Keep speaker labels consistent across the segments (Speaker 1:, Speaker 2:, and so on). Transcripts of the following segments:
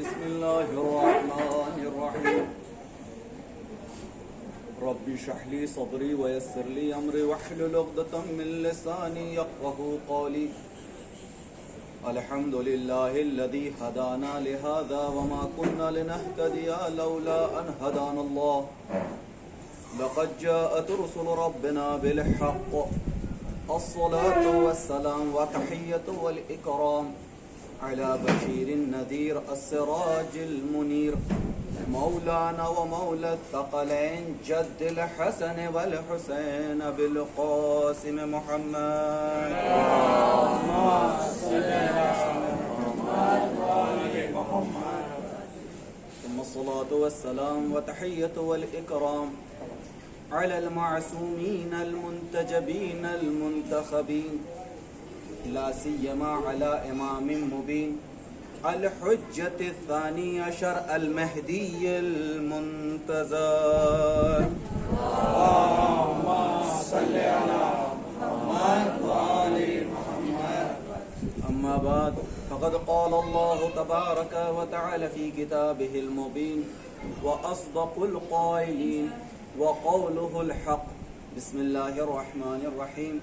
Speaker 1: بسم الله الرحمن الرحيم رب اشرح لي صدري ويسر لي أمري واحلل عقدة من لساني يفقهوا قولي الحمد لله الذي هدانا لهذا وما كنا لنهتدي لولا أن هدانا الله لقد جاءت رسل ربنا بالحق الصلاة والسلام والتحية والإكرام على بشير النذير السراج المنير مولانا ومولى الثقلين جد الحسن والحسين بالقاسم محمد اللهم صل على محمد ثم الصلاة والسلام وتحية والإكرام على المعصومين المنتجبين المنتخبين لا سيما على إمام مبين الحجة الثاني عشر المهدي المنتظر اللهم صل على محمد وآل محمد أما بعد فقد قال الله تبارك وتعالى في كتابه المبين وأصدق القائلين وقوله الحق بسم الله الرحمن الرحيم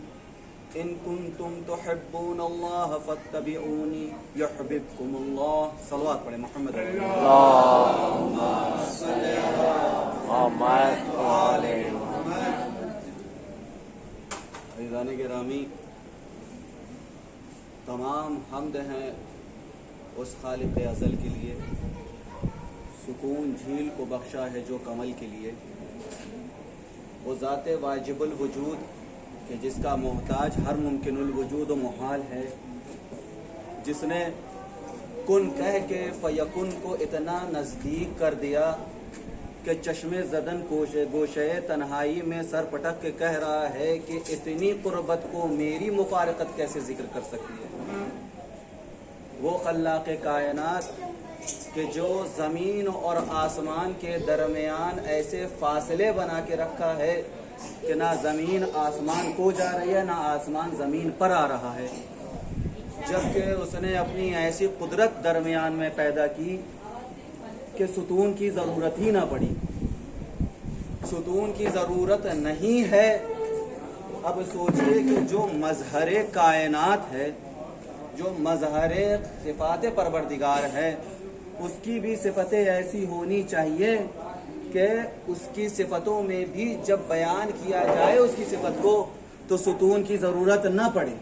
Speaker 1: إن كنتم تحبون الله فاتبعوني يحببكم الله صلوات على محمد اللهم صل على محمد وآل محمد عزیزان گرامی، تمام حمد ہیں اس خالق ازل کے لیے، سکون جھیل کو بخشا ہے جو کمل کے لیے، وہ ذات واجب الوجود کہ جس کا محتاج ہر ممکن الوجود و محال ہے، جس نے کن کہہ کے فیکن کو اتنا نزدیک کر دیا کہ چشم زدن گوشے تنہائی میں سر پٹک کے کہہ رہا ہے کہ اتنی قربت کو میری مفارقت کیسے ذکر کر سکتی ہے۔ وہ خلاق کائنات کہ جو زمین اور آسمان کے درمیان ایسے فاصلے بنا کے رکھا ہے کہ نہ زمین آسمان کو جا رہی ہے نہ آسمان زمین پر آ رہا ہے، جبکہ اس نے اپنی ایسی قدرت درمیان میں پیدا کی کہ ستون کی ضرورت ہی نہ پڑی۔ ستون کی ضرورت نہیں ہے۔ اب سوچئے کہ جو مظہر کائنات ہے، جو مظہر صفات پروردگار ہے، اس کی بھی صفتیں ایسی ہونی چاہیے کہ اس کی صفتوں میں بھی جب بیان کیا جائے اس کی صفت کو تو ستون کی ضرورت نہ پڑے۔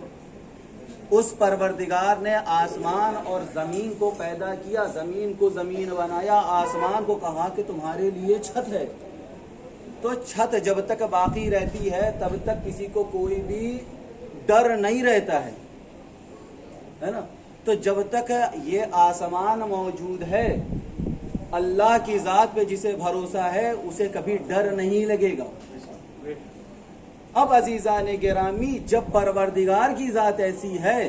Speaker 1: اس پروردگار نے آسمان اور زمین کو پیدا کیا، زمین کو زمین بنایا، آسمان کو کہا کہ تمہارے لیے چھت ہے، تو چھت جب تک باقی رہتی ہے تب تک کسی کو کوئی بھی ڈر نہیں رہتا ہے نا۔ تو جب تک یہ آسمان موجود ہے، اللہ کی ذات پہ جسے بھروسہ ہے اسے کبھی ڈر نہیں لگے گا۔ اب عزیزان گرامی، جب پروردگار کی ذات ایسی ہے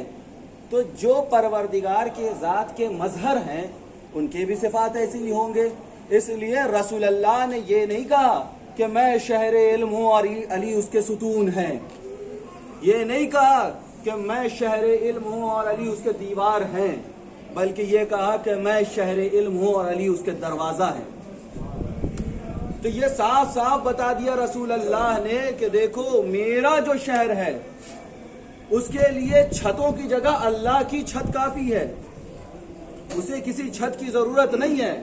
Speaker 1: تو جو پروردگار کی ذات کے مظہر ہیں ان کے بھی صفات ایسی ہی ہوں گے۔ اس لیے رسول اللہ نے یہ نہیں کہا کہ میں شہر علم ہوں اور علی اس کے ستون ہیں، یہ نہیں کہا کہ میں شہر علم ہوں اور علی اس کے دیوار ہیں، بلکہ یہ کہا کہ میں شہر علم ہوں اور علی اس کے دروازہ ہے۔ تو یہ صاف صاف بتا دیا رسول اللہ نے کہ دیکھو میرا جو شہر ہے اس کے لیے چھتوں کی جگہ اللہ کی چھت کافی ہے، اسے کسی چھت کی ضرورت نہیں ہے۔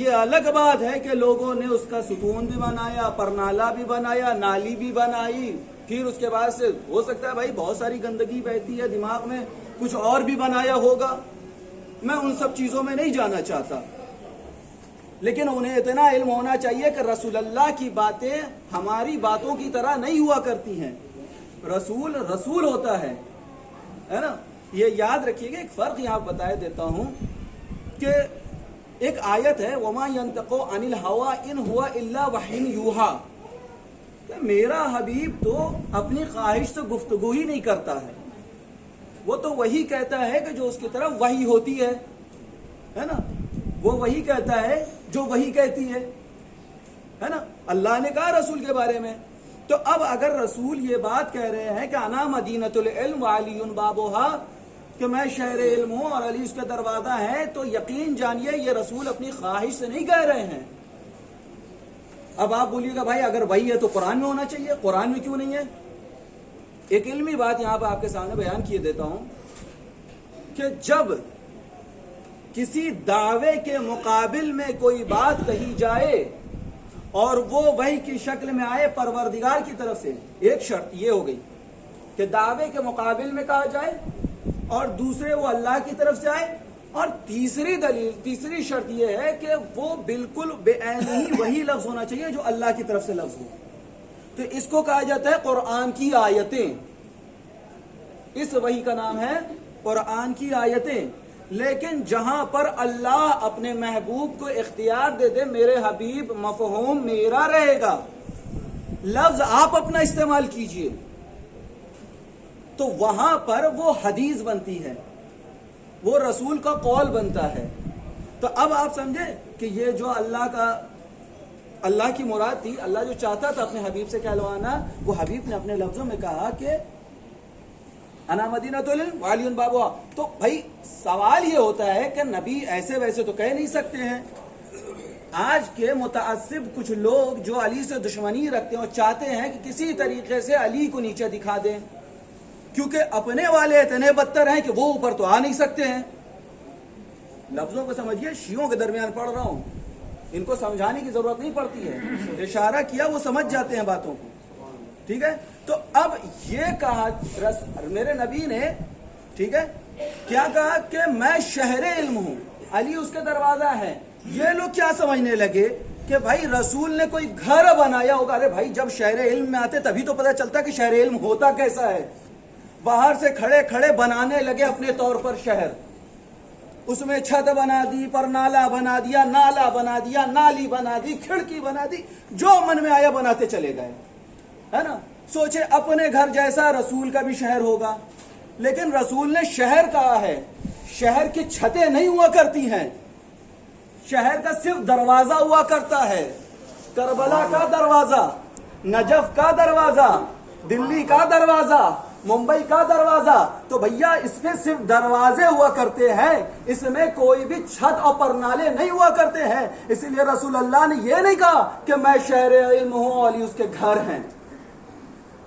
Speaker 1: یہ الگ بات ہے کہ لوگوں نے اس کا ستون بھی بنایا، پرنالا بھی بنایا، نالی بھی بنائی، پھر اس کے بعد سے ہو سکتا ہے بھائی بہت ساری گندگی بہتی ہے دماغ میں، کچھ اور بھی بنایا ہوگا، میں ان سب چیزوں میں نہیں جانا چاہتا، لیکن انہیں اتنا علم ہونا چاہیے کہ رسول اللہ کی باتیں ہماری باتوں کی طرح نہیں ہوا کرتی ہیں۔ رسول رسول ہوتا ہے نا۔ یہ یاد رکھیے گا، ایک فرق یہاں بتا دیتا ہوں کہ ایک آیت ہے وَمَا يَنْتِقُ عَنِ الْهَوَىٰ إِنْ هُوَ إِلَّا وَحْيٌ يُوحَىٰ، کہ میرا حبیب تو اپنی خواہش سے گفتگو ہی نہیں کرتا ہے، وہ تو وہی کہتا ہے کہ جو اس کی طرف وحی ہوتی ہے نا، وہ وہی کہتا ہے جو وہی کہتی ہے نا۔ اللہ نے کہا رسول کے بارے میں، تو اب اگر رسول یہ بات کہہ رہے ہیں کہ انا مدینۃ العلم وعلی بابھا، کہ میں شہر علم ہوں اور علی اس کا دروازہ ہے، تو یقین جانیے یہ رسول اپنی خواہش سے نہیں کہہ رہے ہیں۔ اب آپ بولیے گا بھائی اگر وہی ہے تو قرآن میں ہونا چاہیے، قرآن میں کیوں نہیں ہے؟ ایک علمی بات یہاں پہ آپ کے سامنے بیان کیے دیتا ہوں کہ جب کسی دعوے کے مقابل میں کوئی بات کہی جائے اور وہ وحی کی شکل میں آئے پروردگار کی طرف سے، ایک شرط یہ ہو گئی کہ دعوے کے مقابل میں کہا جائے، اور دوسرے وہ اللہ کی طرف سے آئے، اور تیسری شرط یہ ہے کہ وہ بالکل بے عین ہی وہی لفظ ہونا چاہیے جو اللہ کی طرف سے لفظ ہو۔ تو اس کو کہا جاتا ہے قرآن کی آیتیں، اس وحی کا نام ہے قرآن کی آیتیں۔ لیکن جہاں پر اللہ اپنے محبوب کو اختیار دے دے میرے حبیب مفہوم میرا رہے گا، لفظ آپ اپنا استعمال کیجئے، تو وہاں پر وہ حدیث بنتی ہے، وہ رسول کا قول بنتا ہے۔ تو اب آپ سمجھے کہ یہ جو اللہ کی مراد تھی، اللہ جو چاہتا تھا اپنے حبیب سے کہلوانا، وہ حبیب نے اپنے لفظوں میں کہا کہ انا مدینۃ العلم وعلی بابها۔ تو بھائی سوال یہ ہوتا ہے کہ نبی ایسے ویسے تو کہہ نہیں سکتے ہیں۔ آج کے متعصب کچھ لوگ جو علی سے دشمنی رکھتے ہیں اور چاہتے ہیں کہ کسی طریقے سے علی کو نیچے دکھا دیں، کیونکہ اپنے والے اتنے بدتر ہیں کہ وہ اوپر تو آ نہیں سکتے ہیں۔ لفظوں کو سمجھیے، شیعوں کے درمیان پڑھ رہا ہوں، ان کو سمجھانے کی ضرورت نہیں پڑتی ہے، اشارہ کیا وہ سمجھ جاتے ہیں باتوں کو، ٹھیک ہے؟ تو اب یہ کہا میرے نبی نے، ٹھیک ہے، کیا کہا کہ میں شہر علم ہوں، علی اس کا دروازہ ہے۔ یہ لوگ کیا سمجھنے لگے کہ بھائی رسول نے کوئی گھر بنایا ہوگا۔ ارے بھائی جب شہر علم میں آتے تبھی تو پتہ چلتا کہ شہر علم ہوتا کیسا ہے۔ باہر سے کھڑے کھڑے بنانے لگے اپنے طور پر شہر، اس میں چھت بنا دی، پر نالا بنا دیا، نالا بنا دیا، نالی بنا دی، کھڑکی بنا دی، جو من میں آیا بناتے چلے گئے، ہے نا؟ سوچے اپنے گھر جیسا رسول کا بھی شہر ہوگا، لیکن رسول نے شہر کہا ہے، شہر کی چھتیں نہیں ہوا کرتی ہیں، شہر کا صرف دروازہ ہوا کرتا ہے۔ کربلا کا دروازہ، نجف کا دروازہ، دلی کا دروازہ، ممبئی کا دروازہ، تو بھیا اس میں صرف دروازے ہوا کرتے ہیں، اس میں کوئی بھی چھت اور پرنالے نہیں ہوا کرتے ہیں۔ اسی لیے رسول اللہ نے یہ نہیں کہا کہ میں شہر علم ہوں اور علی اس کے گھر ہیں،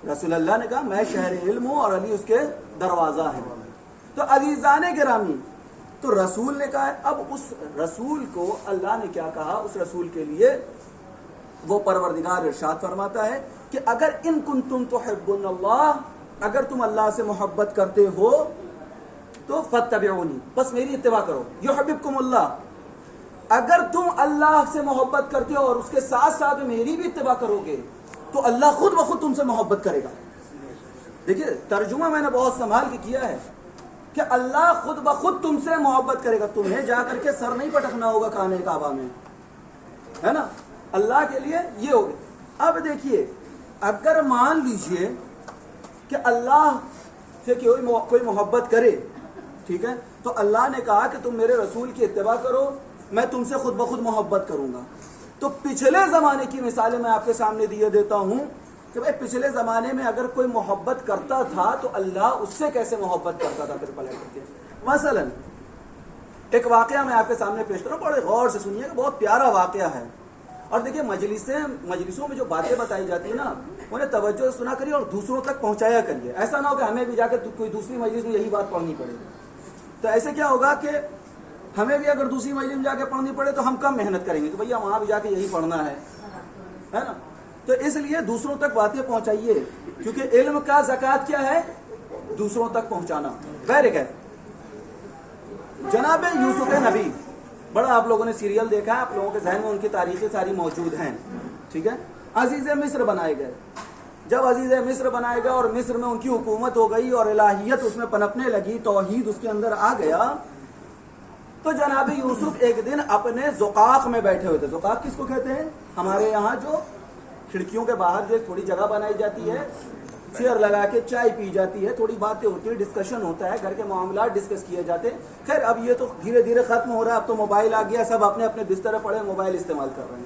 Speaker 1: رسول اللہ نے کہا میں شہر علم ہوں اور علی اس کے دروازہ ہے۔ تو عزیزان گرامی، تو رسول نے کہا، اب اس رسول کو اللہ نے کیا کہا؟ اس رسول کے لیے وہ پروردگار ارشاد فرماتا ہے کہ اگر ان کنتم تحبون اللہ، اگر تم اللہ سے محبت کرتے ہو تو فاتبعونی، بس میری اتباع کرو، یحببکم اللہ۔ اگر تم اللہ سے محبت کرتے ہو اور اس کے ساتھ ساتھ میری بھی اتباع کرو گے تو اللہ خود بخود تم سے محبت کرے گا۔ دیکھیے ترجمہ میں نے بہت سنبھال کے کیا ہے کہ اللہ خود بخود تم سے محبت کرے گا، تمہیں جا کر کے سر نہیں پٹکنا ہوگا خانہ کعبہ میں، ہے نا؟ اللہ کے لیے یہ ہوگا۔ اب دیکھیے اگر مان لیجئے کہ اللہ سے کوئی محبت کرے، ٹھیک ہے، تو اللہ نے کہا کہ تم میرے رسول کی اتباع کرو، میں تم سے خود بخود محبت کروں گا۔ تو پچھلے زمانے کی مثالیں میں آپ کے سامنے دیے دیتا ہوں کہ بھائی پچھلے زمانے میں اگر کوئی محبت کرتا تھا تو اللہ اس سے کیسے محبت کرتا تھا۔ پھر پلٹ کرتے مثلا ایک واقعہ میں آپ کے سامنے پیش کروں، بڑے غور سے سنیے کہ بہت پیارا واقعہ ہے۔ اور دیکھیے مجلسوں میں جو باتیں بتائی جاتی ہیں نا، انہیں توجہ سے سنا کریے اور دوسروں تک پہنچایا کریے، ایسا نہ ہو کہ ہمیں بھی جا کے کوئی دوسری مجلس میں یہی بات پڑھنی پڑے۔ تو ایسے کیا ہوگا کہ ہمیں بھی اگر دوسری مجلس میں جا کے پڑھنی پڑے تو ہم کم محنت کریں گے کہ بھیا وہاں بھی جا کے یہی پڑھنا ہے نا؟ تو اس لیے دوسروں تک باتیں پہنچائیے، کیونکہ علم کا زکوٰۃ کیا ہے؟ دوسروں تک پہنچانا۔ بہرکیف جناب یوسف نبی، بڑا آپ لوگوں نے سیریل دیکھا ہے، آپ لوگوں کے ذہن میں ان کی تاریخیں ساری موجود ہیں، ٹھیک ہے؟ عزیز مصر بنائے گئے۔ جب عزیز مصر بنائے گئے اور مصر میں ان کی حکومت ہو گئی اور الہیت اس میں پنپنے لگی، توحید اس کے اندر آ گیا، تو جناب یوسف ایک دن اپنے زقاق میں بیٹھے ہوئے تھے۔ زقاق کس کو کہتے ہیں؟ ہمارے یہاں جو کھڑکیوں کے باہر جو تھوڑی جگہ بنائی جاتی ہے، چیئر لگا کے چائے پی جاتی ہے، تھوڑی باتیں ہوتی ہیں، ڈسکشن ہوتا ہے، گھر کے معاملات ڈسکس کیے جاتے ہیں۔ خیر اب یہ تو دھیرے دھیرے ختم ہو رہا ہے، اب تو موبائل آ گیا، سب اپنے اپنے بستر پڑے موبائل استعمال کر رہے ہیں۔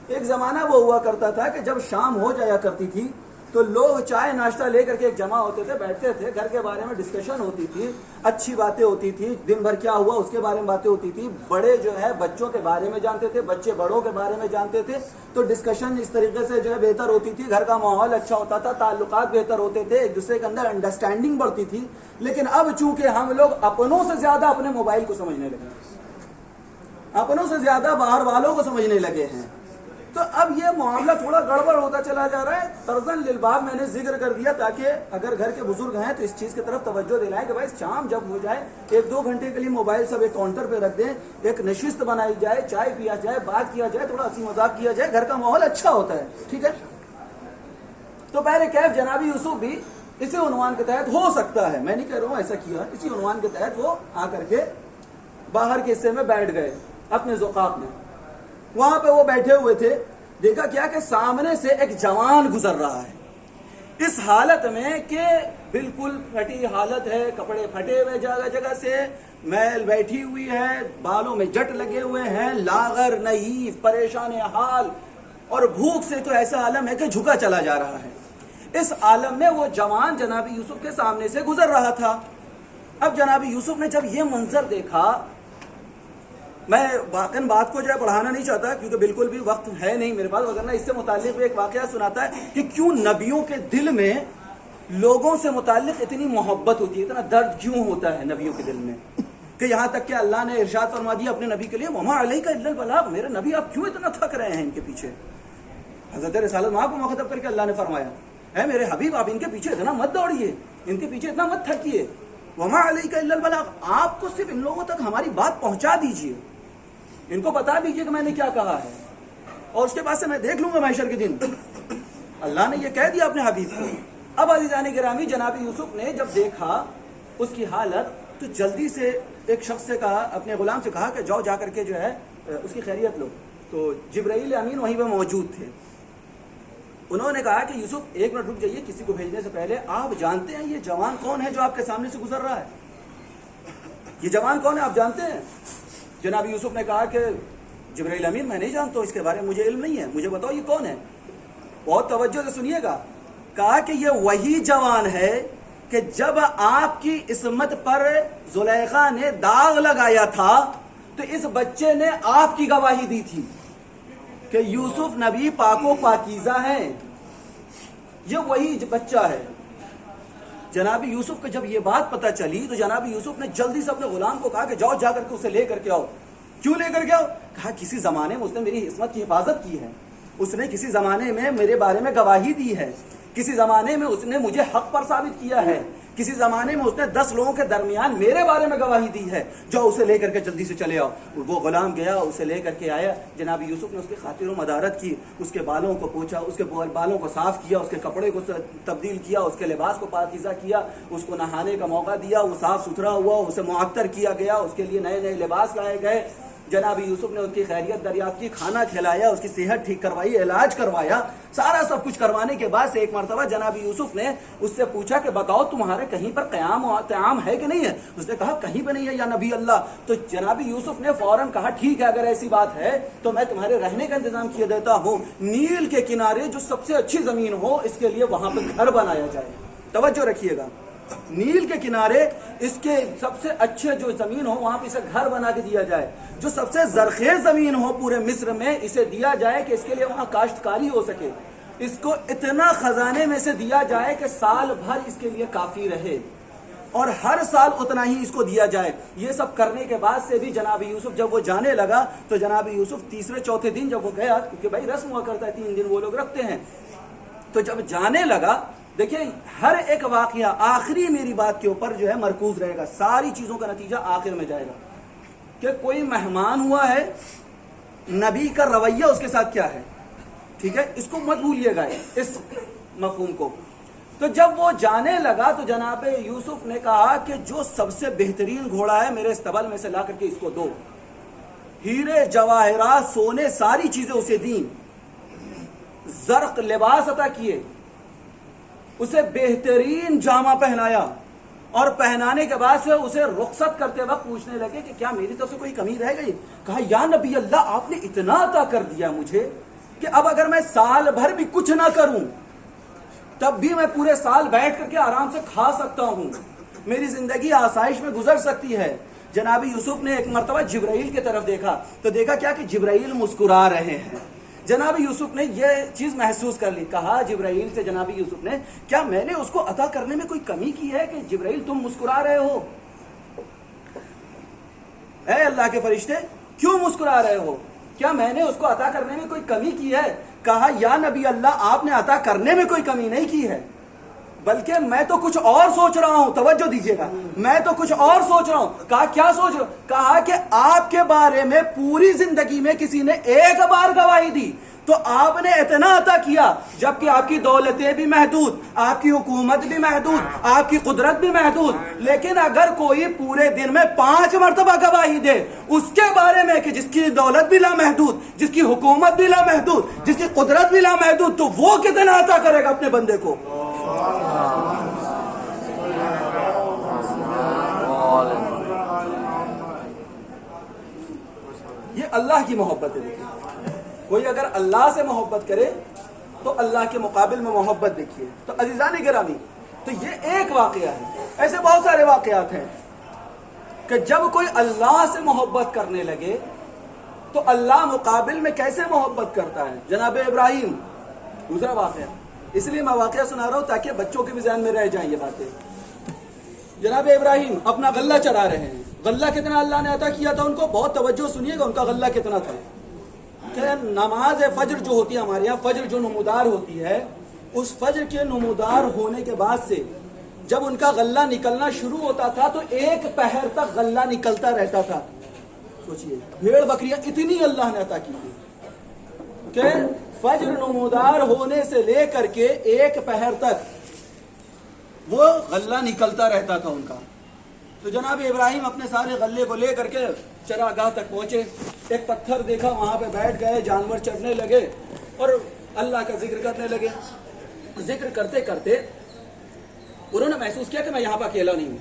Speaker 1: ایک زمانہ وہ ہوا کرتا تھا کہ جب شام ہو جایا کرتی تھی تو لوگ چائے ناشتہ لے کر کے ایک جمع ہوتے تھے, بیٹھتے تھے, گھر کے بارے میں ڈسکشن ہوتی تھی, اچھی باتیں ہوتی تھی, دن بھر کیا ہوا اس کے بارے میں باتیں ہوتی تھی, بڑے جو ہے بچوں کے بارے میں جانتے تھے, بچے بڑوں کے بارے میں جانتے تھے, تو ڈسکشن اس طریقے سے جو ہے بہتر ہوتی تھی, گھر کا ماحول اچھا ہوتا تھا, تعلقات بہتر ہوتے تھے, ایک دوسرے کے اندر انڈرسٹینڈنگ بڑھتی تھی. لیکن اب چونکہ ہم لوگ اپنوں سے زیادہ اپنے موبائل کو سمجھنے لگے, اپنوں سے زیادہ باہر والوں کو سمجھنے لگے ہیں, تو اب یہ معاملہ تھوڑا گڑبڑ ہوتا چلا جا رہا ہے. طرزن للباب میں نے ذکر کر دیا تاکہ اگر گھر کے بزرگ ہیں تو اس چیز کی طرف توجہ دلائیں کہ بھائی شام جب ہو جائے 1-2 گھنٹے کے لیے موبائل سب ایک کاؤنٹر پہ رکھ دیں, ایک نشست بنائی جائے, چائے پیا جائے, بات کیا جائے, تھوڑا ہنسی مذاق کیا جائے, گھر کا ماحول اچھا ہوتا ہے. ٹھیک ہے, تو پہلے کیف جناب یوسف بھی اسی عنوان کے تحت ہو سکتا ہے, میں نہیں کہہ رہا ہوں ایسا کیا, اسی عنوان کے تحت وہ آ کر کے باہر کے حصے میں بیٹھ گئے اپنے زوقات میں. وہاں پہ وہ بیٹھے ہوئے تھے, دیکھا کیا کہ سامنے سے ایک جوان گزر رہا ہے اس حالت میں کہ بالکل پھٹی حالت ہے, کپڑے پھٹے ہوئے جگہ جگہ سے, میل بیٹھی ہوئی ہے, بالوں میں جٹ لگے ہوئے ہیں, لاغر, نحیف, پریشان حال, اور بھوک سے تو ایسا عالم ہے کہ جھکا چلا جا رہا ہے. اس عالم میں وہ جوان جناب یوسف کے سامنے سے گزر رہا تھا. اب جناب یوسف نے جب یہ منظر دیکھا, میں واقعاً بات کو جو ہے بڑھانا نہیں چاہتا کیونکہ بالکل بھی وقت ہے نہیں میرے پاس, وغیرہ اس سے متعلق ایک واقعہ سناتا ہے کہ کیوں نبیوں کے دل میں لوگوں سے متعلق اتنی محبت ہوتی ہے, اتنا درد کیوں ہوتا ہے نبیوں کے دل میں, کہ یہاں تک کہ اللہ نے ارشاد فرما دیا اپنے نبی کے لیے وما علیک الا البلاغ, میرے نبی آپ کیوں اتنا تھک رہے ہیں ان کے پیچھے. حضرت رسالت ماں کو مخاطب کر کے اللہ نے فرمایا اے میرے حبیب آپ ان کے پیچھے اتنا مت دوڑیے, ان کے پیچھے اتنا مت تھکیے, وما علیک الا البلاغ, آپ کو صرف ان لوگوں تک ہماری بات پہنچا دیجیے, ان کو بتا دیجئے کہ میں نے کیا کہا ہے, اور اس کے بعد سے میں دیکھ لوں گا محشر کے دن. اللہ نے یہ کہہ دیا اپنے حبیب کو. اب عزیزان گرامی جناب یوسف نے جب دیکھا اس کی حالت تو جلدی سے ایک شخص سے کہا, اپنے غلام سے کہا کہ جاؤ جا کر کے جو ہے اس کی خیریت لو. تو جبرائیل امین وہیں پہ موجود تھے. انہوں نے کہا کہ یوسف 1 منٹ رک جائیے, کسی کو بھیجنے سے پہلے آپ جانتے ہیں یہ جوان کون ہے جو آپ کے سامنے سے گزر رہا ہے, یہ جوان کون ہے آپ جانتے ہیں؟ جناب یوسف نے کہا کہ جبرائیل امین میں نہیں جانتا ہوں, اس کے بارے میں مجھے علم نہیں ہے, مجھے بتاؤ یہ کون ہے. بہت توجہ سے سنیے گا. کہا کہ یہ وہی جوان ہے کہ جب آپ کی عصمت پر زلیخا نے داغ لگایا تھا تو اس بچے نے آپ کی گواہی دی تھی کہ یوسف نبی پاک و پاکیزہ ہیں. یہ وہی بچہ ہے. جناب یوسف کو جب یہ بات پتہ چلی تو جناب یوسف نے جلدی سے اپنے غلام کو کہا کہ جاؤ جا کر کے اسے لے کر کے آؤ. کیوں لے کر کے آؤ؟ کہا کسی زمانے میں اس نے میری عصمت کی حفاظت کی ہے, اس نے کسی زمانے میں میرے بارے میں گواہی دی ہے, کسی زمانے میں اس نے مجھے حق پر ثابت کیا ہے, کسی زمانے میں اس نے 10 لوگوں کے درمیان میرے بارے میں گواہی دی ہے, جو اسے لے کر کے جلدی سے چلے آؤ. وہ غلام گیا, اسے لے کر کے آیا. جناب یوسف نے اس کی خاطر و مدارت کی, اس کے بالوں کو پوچھا, اس کے بالوں کو صاف کیا, اس کے کپڑے کو تبدیل کیا, اس کے لباس کو پاکیزہ کیا, اس کو نہانے کا موقع دیا, وہ صاف ستھرا ہوا, اسے معطر کیا گیا, اس کے لیے نئے نئے لباس لائے گئے. جناب یوسف نے اس کی خیریت دریافت کی, کھانا کھلایا, اس کی صحت ٹھیک کروائی, علاج کروایا. سارا سب کچھ کروانے کے بعد سے ایک مرتبہ جناب یوسف نے اس سے پوچھا کہ بتاؤ تمہارے کہیں پر قیام ہے کہ نہیں ہے. اس نے کہا کہیں پہ نہیں ہے یا نبی اللہ. تو جناب یوسف نے فوراً کہا ٹھیک ہے, اگر ایسی بات ہے تو میں تمہارے رہنے کا انتظام کیے دیتا ہوں. نیل کے کنارے جو سب سے اچھی زمین ہو اس کے لیے وہاں پہ گھر بنایا جائے. توجہ رکھیے گا, نیل کے کنارے اس کے سب سے اچھے جو زمین ہو وہاں پہ اسے گھر بنا کے دیا جائے. جو سب سے زرخیز زمین ہو پورے مصر میں اسے دیا جائے کہ اس کے لیے وہاں کاشتکاری ہو سکے. اس کو اتنا خزانے میں سے دیا جائے کہ سال بھر اس کے لیے کافی رہے, اور ہر سال اتنا ہی اس کو دیا جائے. یہ سب کرنے کے بعد سے بھی جناب یوسف جب وہ جانے لگا تو جناب یوسف تیسرے چوتھے دن جب وہ گیا, کیونکہ بھائی رسم ہوا کرتا ہے 3 دن وہ لوگ رکھتے ہیں, تو جب جانے لگا, دیکھیں ہر ایک واقعہ آخری میری بات کے اوپر جو ہے مرکوز رہے گا, ساری چیزوں کا نتیجہ آخر میں جائے گا. کہ کوئی مہمان ہوا ہے, نبی کا رویہ اس کے ساتھ کیا ہے, ٹھیک ہے, اس کو مت بھولیے گا اس مفہوم کو. تو جب وہ جانے لگا تو جناب یوسف نے کہا کہ جو سب سے بہترین گھوڑا ہے میرے استبل میں سے لا کر کے اس کو دو. ہیرے جواہرات سونے ساری چیزیں اسے دیں, زرق لباس عطا کیے, اسے بہترین جامہ پہنایا, اور پہنانے کے بعد سے اسے رخصت کرتے وقت پوچھنے لگے کہ کیا میری طرف سے کوئی کمی رہ گئی. کہا یا نبی اللہ آپ نے اتنا عطا کر دیا مجھے کہ اب اگر میں سال بھر بھی کچھ نہ کروں
Speaker 2: تب بھی میں پورے سال بیٹھ کر کے آرام سے کھا سکتا ہوں، میری زندگی آسائش میں گزر سکتی ہے۔ جناب یوسف نے ایک مرتبہ جبرائیل کی طرف دیکھا تو دیکھا کیا کہ جبرائیل مسکرا رہے ہیں۔ جناب یوسف نے یہ چیز محسوس کر لی، کہا جبرائیل سے جناب یوسف نے، کیا میں نے اس کو عطا کرنے میں کوئی کمی کی ہے کہ جبرائیل تم مسکرا رہے ہو؟ اے اللہ کے فرشتے کیوں مسکرا رہے ہو؟ کیا میں نے اس کو عطا کرنے میں کوئی کمی کی ہے؟ کہا یا نبی اللہ، آپ نے عطا کرنے میں کوئی کمی نہیں کی ہے، بلکہ میں تو کچھ اور سوچ رہا ہوں۔ توجہ دیجیے گا، میں تو کچھ اور سوچ رہا ہوں۔ کہا کیا سوچ رہا ہوں؟ کہا کہ آپ کے بارے میں پوری زندگی میں کسی نے ایک بار گواہی دی تو آپ نے اتنا عطا کیا، جبکہ آپ کی دولتیں بھی محدود، آپ کی حکومت بھی محدود، آپ کی قدرت بھی محدود، لیکن اگر کوئی پورے دن میں 5 مرتبہ گواہی دے اس کے بارے میں کہ جس کی دولت بھی لامحدود، جس کی حکومت بھی لامحدود، جس کی قدرت بھی لامحدود، تو وہ کتنا عطا کرے گا اپنے بندے کو؟ یہ اللہ کی محبت ہے۔ دیکھیے کوئی اگر اللہ سے محبت کرے تو اللہ کے مقابل میں محبت دیکھیے۔ تو عزیزان گرامی، تو یہ ایک واقعہ ہے، ایسے بہت سارے واقعات ہیں کہ جب کوئی اللہ سے محبت کرنے لگے تو اللہ مقابل میں کیسے محبت کرتا ہے۔ جناب ابراہیم دوسرا واقعہ، اس لیے میں واقعہ سنا رہا ہوں تاکہ بچوں کے بھی ذہن میں رہ جائیں یہ باتیں۔ جناب ابراہیم اپنا غلہ چڑھا رہے ہیں، غلہ کتنا اللہ نے عطا کیا تھا ان کو، بہت توجہ سنیے گا، ان کا غلہ کتنا تھا کہ نماز فجر جو ہوتی ہے ہمارے یہاں، فجر جو نمودار ہوتی ہے، اس فجر کے نمودار ہونے کے بعد سے جب ان کا غلہ نکلنا شروع ہوتا تھا تو 1 پہر تک غلہ نکلتا رہتا تھا۔ سوچئے بھیڑ بکریاں اتنی اللہ نے عطا کی تھی کہ فجر نمودار ہونے سے لے کر کے 1 پہر تک وہ غلہ نکلتا رہتا تھا ان کا۔ تو جناب ابراہیم اپنے سارے غلے کو لے کر کے چراگاہ تک پہنچے، ایک پتھر دیکھا، وہاں پہ بیٹھ گئے، جانور چڑھنے لگے اور اللہ کا ذکر کرنے لگے۔ ذکر کرتے کرتے انہوں نے محسوس کیا کہ میں یہاں پہ اکیلا نہیں ہوں۔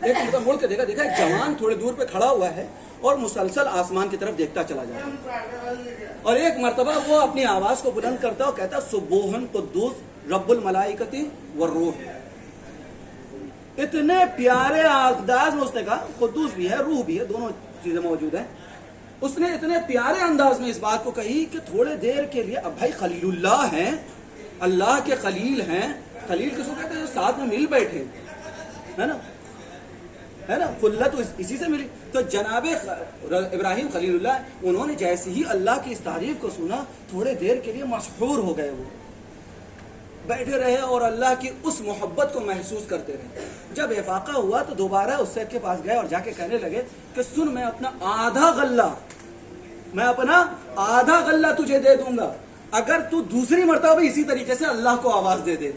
Speaker 2: ایک مرتبہ مڑ کے دیکھا ایک جوان تھوڑے دور پہ کھڑا ہوا ہے اور مسلسل آسمان کی طرف دیکھتا چلا جاتا ہے، اور ایک مرتبہ وہ اپنی آواز کو بلند کرتا اور کہتا سبوحن قدوس رب الملائکتی والروح۔ اتنے پیارے انداز میں اس نے کہا، قدوس بھی ہے روح بھی ہے، دونوں چیزیں موجود ہیں۔ اس نے اتنے پیارے انداز میں اس بات کو کہی کہ تھوڑے دیر کے لیے، اب بھائی خلیل اللہ ہیں، اللہ کے خلیل ہیں، خلیل کس کو کہتے ہیں جو ساتھ میں مل بیٹھے، ہے نا، خلت اسی سے ملی۔ تو جناب ابراہیم خلیل اللہ، انہوں نے جیسے ہی اللہ کی اس تعریف کو سنا تھوڑے دیر کے لیے مسحور ہو گئے، وہ بیٹھے رہے اور اللہ کی اس محبت کو محسوس کرتے رہے۔ جب افاقہ ہوا تو دوبارہ اس شیخ کے پاس گئے اور جا کے کہنے لگے کہ سن، میں اپنا آدھا غلہ تجھے دے دوں گا اگر تو دوسری مرتبہ بھی اسی طریقے سے اللہ کو آواز دے دے۔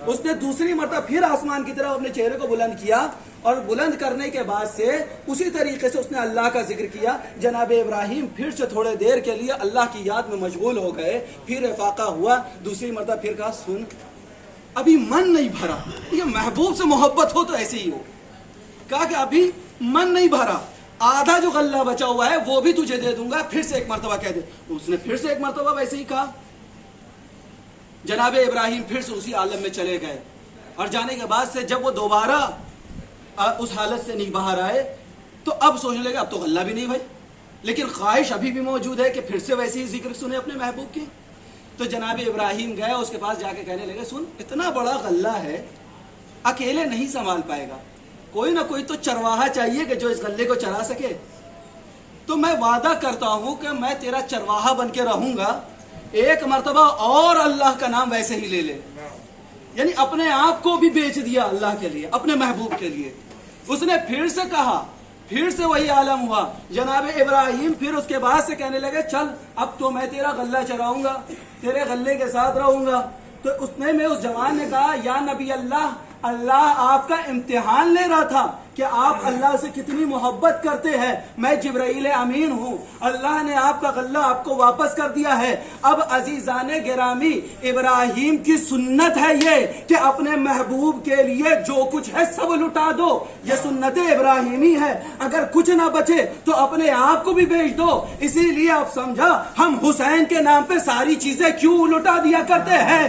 Speaker 2: اس نے دوسری مرتبہ پھر آسمان کی طرف اپنے چہرے کو بلند کیا، اور بلند کرنے کے بعد سے اسی طریقے سے اس نے اللہ کا ذکر کیا۔ جناب ابراہیم پھر سے تھوڑے دیر کے لیے اللہ کی یاد میں مشغول ہو گئے، پھر افاقہ ہوا، دوسری مرتبہ پھر کہا سن، ابھی من نہیں بھرا، یہ محبوب سے محبت ہو تو ایسے ہی ہو، کہا کہ ابھی من نہیں بھرا، آدھا جو غلہ بچا ہوا ہے وہ بھی تجھے دے دوں گا، پھر سے ایک مرتبہ کہہ دے۔ اس نے پھر سے ایک مرتبہ ویسے ہی کہا۔ جناب ابراہیم پھر سے اسی عالم میں چلے گئے، اور جانے کے بعد سے جب وہ دوبارہ اس حالت سے نہیں باہر آئے تو اب سوچنے لگے اب تو غلہ بھی نہیں بھائی، لیکن خواہش ابھی بھی موجود ہے کہ پھر سے ویسے ہی ذکر سنے اپنے محبوب کی۔ تو جناب ابراہیم گئے، اس کے پاس جا کے کہنے لگے سن، اتنا بڑا غلہ ہے، اکیلے نہیں سنبھال پائے گا، کوئی نہ کوئی تو چرواہا چاہیے کہ جو اس غلے کو چرا سکے، تو میں وعدہ کرتا ہوں کہ میں تیرا چرواہا بن کے رہوں گا، ایک مرتبہ اور اللہ کا نام ویسے ہی لے لے۔ یعنی اپنے آپ کو بھی بیچ دیا اللہ کے لیے، اپنے محبوب کے لیے۔ اس نے پھر سے کہا، پھر سے وہی عالم ہوا۔ جناب ابراہیم پھر اس کے بعد سے کہنے لگے چل اب تو میں تیرا غلہ چراؤں گا، تیرے غلے کے ساتھ رہوں گا۔ تو اس جوان نے کہا یا نبی اللہ، اللہ آپ کا امتحان لے رہا تھا کہ آپ اللہ سے کتنی محبت کرتے ہیں، میں جبرائیل امین ہوں، اللہ نے آپ کا غلہ آپ کو واپس کر دیا ہے۔ اب عزیزان گرامی، ابراہیم کی سنت ہے یہ کہ اپنے محبوب کے لیے جو کچھ ہے سب لٹا دو، یہ سنت ابراہیمی ہے۔ اگر کچھ نہ بچے تو اپنے آپ کو بھی بیچ دو۔ اسی لیے آپ سمجھا ہم حسین کے نام پہ ساری چیزیں کیوں لٹا دیا کرتے ہیں۔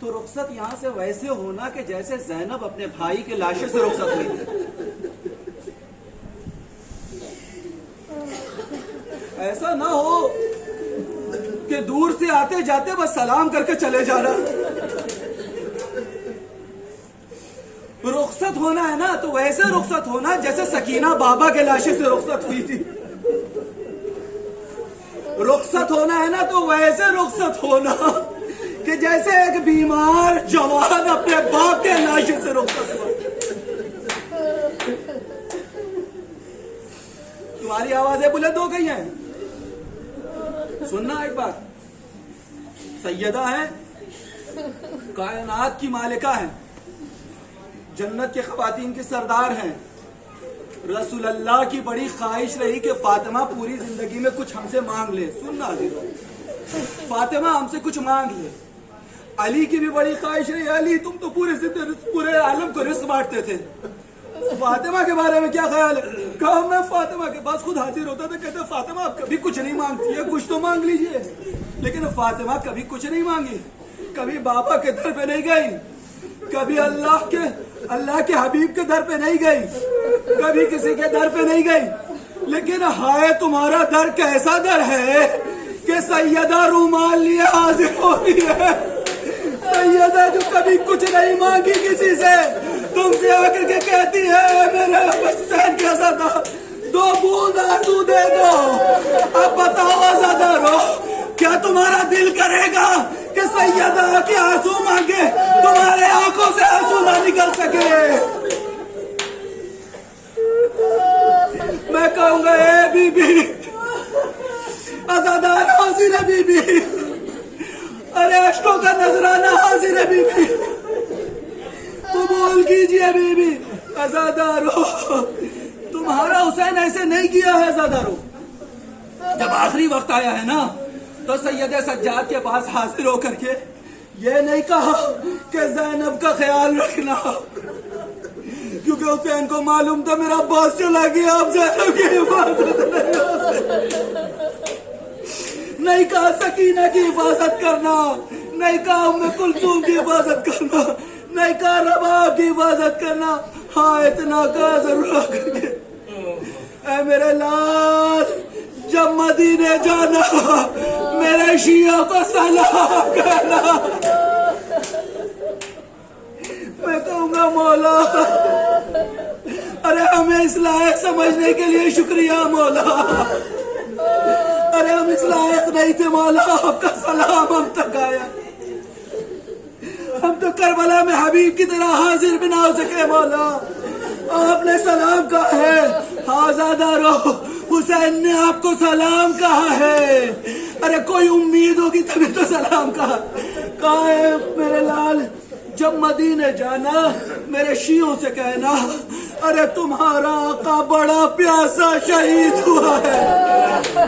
Speaker 2: تو رخصت یہاں سے ویسے ہونا کہ جیسے زینب اپنے بھائی کے لاشے سے رخصت ہوئی تھی. ایسا نہ ہو کہ دور سے آتے جاتے بس سلام کر کے چلے جانا. رخصت ہونا ہے نا تو ویسے رخصت ہونا جیسے سکینہ بابا کے لاشے سے رخصت ہوئی تھی. رخصت ہونا ہے نا تو ویسے رخصت ہونا کہ جیسے ایک بیمار جوان اپنے باپ کے لاشے سے رخصت ہوا. تمہاری آوازیں بلند ہو گئی ہیں. سننا ایک بات, سیدہ ہے, کائنات کی مالکہ ہیں, جنت کے خواتین کی سردار ہیں. رسول اللہ کی بڑی خواہش رہی کہ فاطمہ پوری زندگی میں کچھ ہم سے مانگ لے. سننا عزیزو, فاطمہ ہم سے کچھ مانگ لے. علی کی بھی بڑی خواہش رہی, علی تم تو پورے عالم کو رزق بانٹتے تھے, فاطمہ کے بارے میں کیا خیال ہے؟ کہا میں فاطمہ کے پاس خود حاضر ہوتا تھا, کہتے فاطمہ آپ کبھی کچھ نہیں مانگتی ہے, کچھ تو مانگ لیجئے. لیکن فاطمہ کبھی کچھ نہیں مانگی, کبھی بابا کے در پہ نہیں گئی, کبھی اللہ کے حبیب کے در پہ نہیں گئی, کبھی کسی کے در پہ نہیں گئی. لیکن ہائے تمہارا در کیسا در ہے کہ سیدہ رومال لیے حاضر ہو رہی ہے. سیدہ جو کبھی کچھ نہیں مانگی کسی سے, تم سے آ کر کے کہتی ہے میرے حسین کے زیادہ 2 بوند آنسو دے دو. اب بتاؤ عزادارو, کیا تمہارا دل کرے گا کہ سیدہ کے آنسو مانگے تمہارے آنکھوں سے آنسو نہ نکل سکے؟ میں کہوں گا اے بی بی, عزادار حاضر ہے بی بی, ارے عشقوں کا نذرانہ حاضر ہے بی بی, قبول کیجئے بی بی. عزادارو تمہارا حسین ایسے نہیں کیا ہے. عزادارو جب آخری وقت آیا ہے نا تو سید سجاد کے پاس حاضر ہو کر کے یہ نہیں کہا کہ زینب کا خیال رکھنا, کیونکہ حسین کو معلوم تھا میرا باس چلا گیا, اب زینب کی حفاظت نہیں کہا سکینہ کی حفاظت کرنا, نہیں کہا ام کلثوم کی حفاظت کرنا, نہیں کہا رباب کی حفاظت کرنا. ہاں اتنا کہا ضرور کر کے اے میرے لال جب مدینے جانا میرے شیعہ کو سلام کرنا. میں کہوں گا مولا ارے ہمیں اس لائق سمجھنے کے لیے شکریہ مولا, ارے ہم اس لائق نہیں تھے مولا, آپ کا سلام ہم تک آیا. ہم تو کربلا میں حبیب کی طرح حاضر بھی نہ ہو سکے مولا, آپ نے سلام کہا ہے. آزادارو حسین نے آپ کو سلام کہا ہے. ارے کوئی امید ہوگی تبھی تو سلام کہا ہے. میرے لال جب مدینے جانا میرے شیعوں سے کہنا ارے تمہارا آقا بڑا پیاسا شہید ہوا ہے,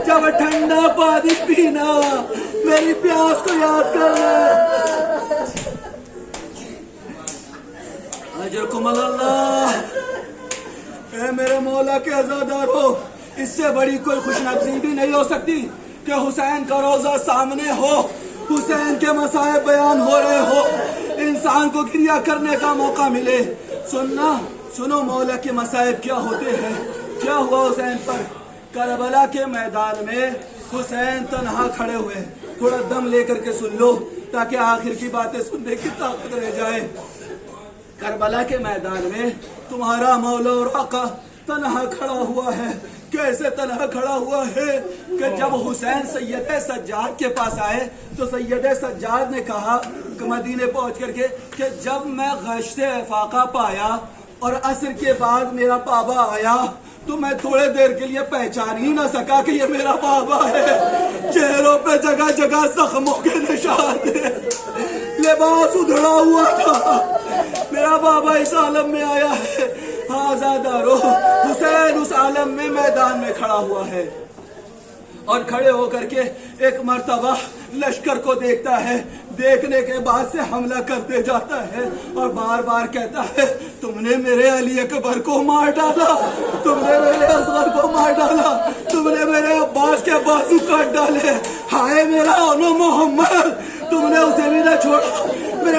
Speaker 2: جب ٹھنڈا پانی پینا میری پیاس کو یاد کرنا. اجرکم اللہ. اے میرے مولا کے عزادارو, اس سے بڑی کوئی خوش نصیبی نہیں ہو سکتی کہ حسین کا روزہ سامنے ہو, حسین کے مصائب بیان ہو رہے ہو, انسان کو گریہ کرنے کا موقع ملے. سنو مولا کے مصائب کیا ہوتے ہیں, کیا ہوا حسین پر. کربلا کے میدان میں حسین تنہا کھڑے ہوئے, تھوڑا دم لے کر کے سن لو تاکہ آخر کی باتیں سننے کی طاقت رہ جائے. کربلا کے میدان میں تمہارا مولا اور آقا تنہا کھڑا ہوا ہے. کیسے تنہا کھڑا ہوا ہے کہ جب حسین سید سجاد کے پاس آئے تو سید سجاد نے کہا کہ مدینے پہنچ کر کے کہ جب میں غشت افاقہ پایا اور عصر کے بعد میرا بابا آیا تو میں تھوڑے دیر کے لیے پہچان ہی نہ سکا کہ یہ میرا بابا ہے. چہروں پہ جگہ جگہ زخموں کے نشان تھے, لباس ادھڑا ہوا تھا. میرا بابا اس عالم میں آیا ہے. آزادارو حسین اس عالم میں میدان میں کھڑا ہوا ہے اور کھڑے ہو کر کے ایک مرتبہ لشکر کو دیکھتا ہے, دیکھنے کے بعد سے حملہ کرتے جاتا ہے اور بار بار کہتا ہے تم نے میرے علی اکبر کو مار ڈالا, تم نے میرے اصغر کو مار ڈالا, تم نے میرے عباس کے بازو کاٹ ڈالے. ہائے میرا اولو محمد, تم نے اسے بھی نہ چھوڑا, میرے